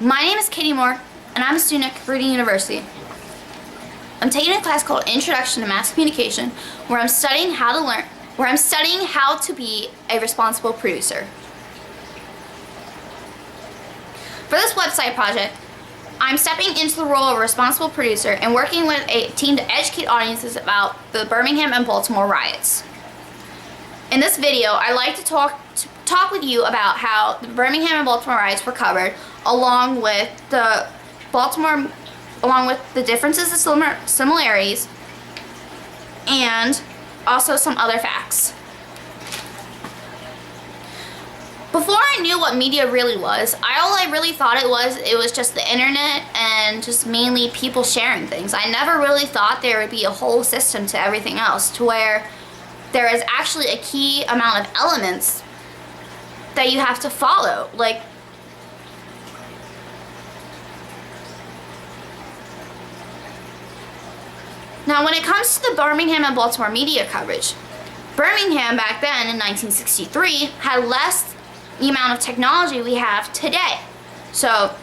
My name is Katie Moore, and I'm a student at Concordia University. I'm taking a class called Introduction to Mass Communication, where I'm studying how to be a responsible producer. For this website project, I'm stepping into the role of a responsible producer and working with a team to educate audiences about the Birmingham and Baltimore riots. In this video, I'd like to talk with you about how the Birmingham and Baltimore riots were covered, along with the differences and similarities, and also some other facts. Before I knew what media really was, all I really thought it was just the internet and just mainly people sharing things. I never really thought there would be a whole system to everything else, to where there is actually a key amount of elements that you have to follow. Now, when it comes to the Birmingham and Baltimore media coverage, Birmingham back then in 1963 had less the amount of technology we have today. So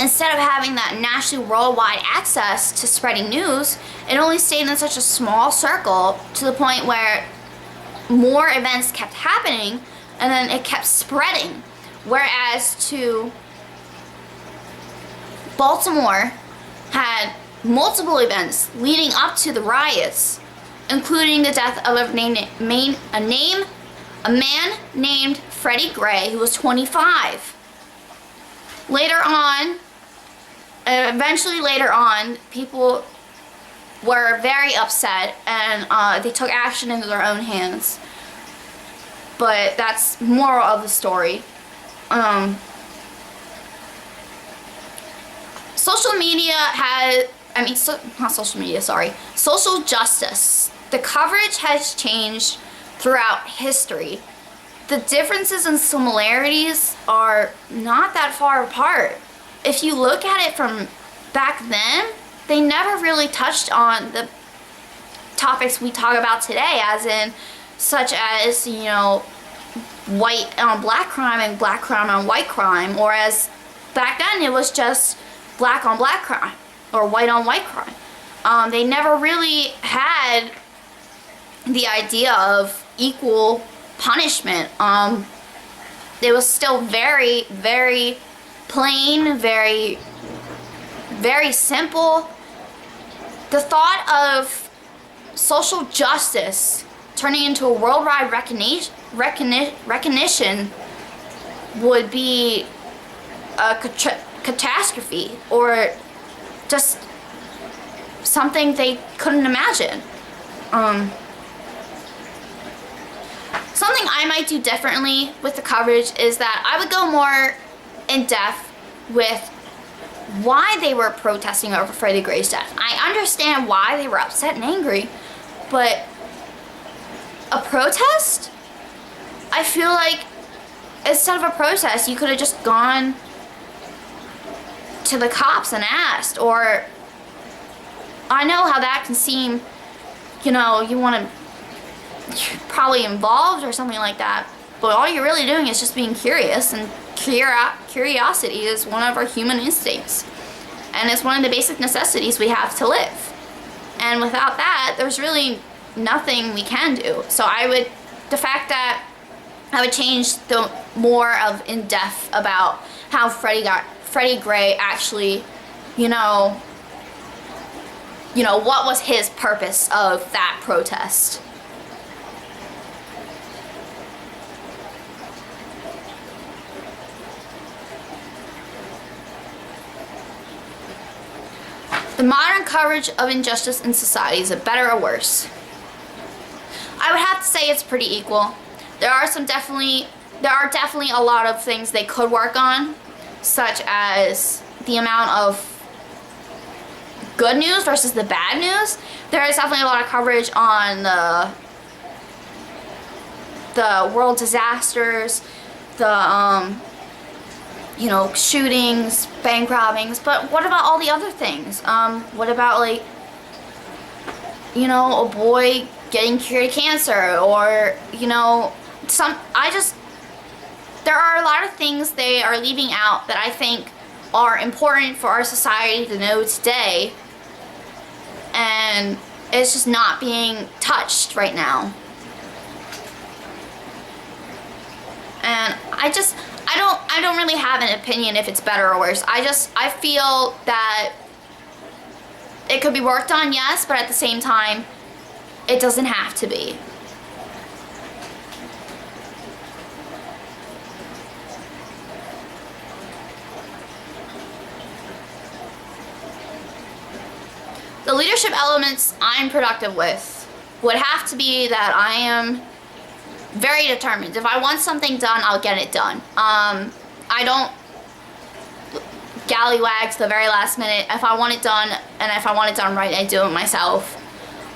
instead of having that nationally worldwide access to spreading news, it only stayed in such a small circle to the point where more events kept happening and then it kept spreading. Whereas to Baltimore had multiple events leading up to the riots, including the death of a man named Freddie Gray, who was 25. Eventually later on, people were very upset and they took action into their own hands. But that's moral of the story. Social justice. The coverage has changed throughout history. The differences and similarities are not that far apart. If you look at it from back then, they never really touched on the topics we talk about today, such as, white on black crime and black crime on white crime, or as back then it was just black on black crime or white on white crime. They never really had the idea of equal punishment. It was still very, very plain, very, very simple. The thought of social justice turning into a worldwide recognition would be a catastrophe, or just something they couldn't imagine. Something I might do differently with the coverage is that I would go more in depth with why they were protesting over Freddie Gray's death. I understand why they were upset and angry, but a protest? I feel like instead of a protest, you could have just gone to the cops and asked, or I know how that can seem, you want to, you're probably involved or something like that, but all you're really doing is just being curious, and curiosity is one of our human instincts, and it's one of the basic necessities we have to live, and without that, there's really nothing we can do. So I would change the more of in depth about how Freddie Gray actually, what was his purpose of that protest. The modern coverage of injustice in society, is it better or worse? I would have to say it's pretty equal. There are definitely a lot of things they could work on, such as the amount of good news versus the bad news. There is definitely a lot of coverage on the world disasters, the shootings, bank robbings, but what about all the other things? What about a boy getting cured of cancer, or there are a lot of things they are leaving out that I think are important for our society to know today, and it's just not being touched right now. And I don't really have an opinion if it's better or worse. I feel that it could be worked on, yes, but at the same time, it doesn't have to be. The leadership elements I'm productive with would have to be that I am very determined. If I want something done, I'll get it done. I don't gallywag to the very last minute. If I want it done, and if I want it done right, I do it myself.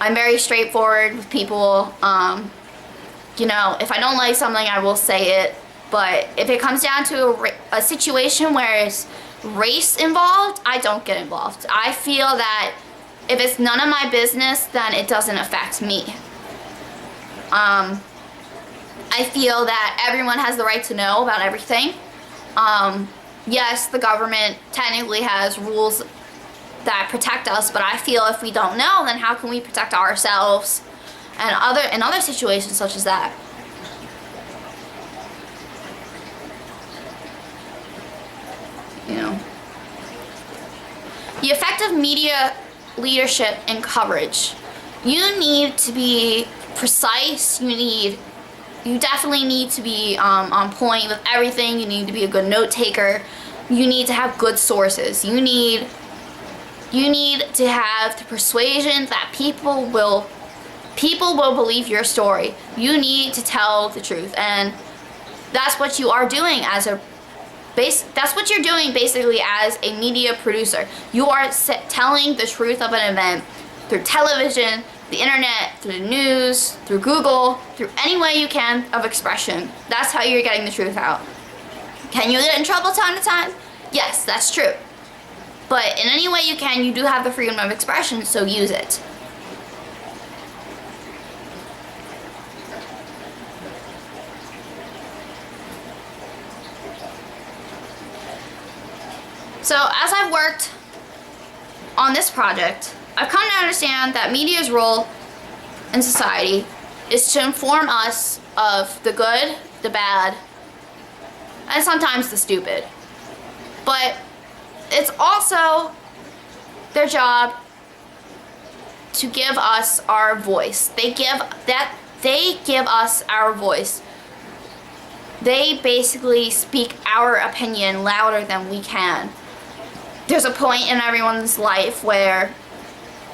I'm very straightforward with people. You know, if I don't like something, I will say it. But if it comes down to a situation where it's race involved, I don't get involved. I feel that if it's none of my business, then it doesn't affect me. I feel that everyone has the right to know about everything. Yes, the government technically has rules that protect us, but I feel if we don't know, then how can we protect ourselves and in other situations such as that? You know, the effective media leadership and coverage. You need to be precise. You definitely need to be on point with everything. You need to be a good note taker. You need to have good sources. You need to have the persuasion that people will believe your story. You need to tell the truth, and that's what you are doing that's what you're doing basically as a media producer. You are telling the truth of an event through television, the internet, through the news, through Google, through any way you can of expression. That's how you're getting the truth out. Can you get in trouble time to time? Yes, that's true. But in any way you can, you do have the freedom of expression, so use it. So as I've worked on this project, I've come to understand that media's role in society is to inform us of the good, the bad, and sometimes the stupid. But it's also their job to give us our voice. They give us our voice. They basically speak our opinion louder than we can. There's a point in everyone's life where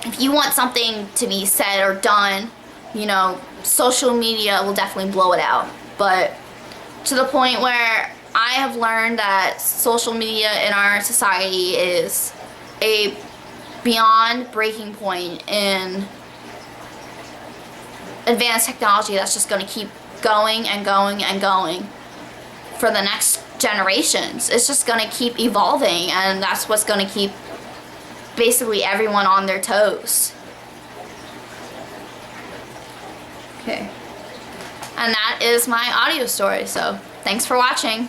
if you want something to be said or done, you know, social media will definitely blow it out. But to the point where I have learned that social media in our society is a beyond breaking point in advanced technology that's just going to keep going and going and going for the next generations. It's just going to keep evolving, and that's what's going to keep basically everyone on their toes. Okay. And that is my audio story, so thanks for watching.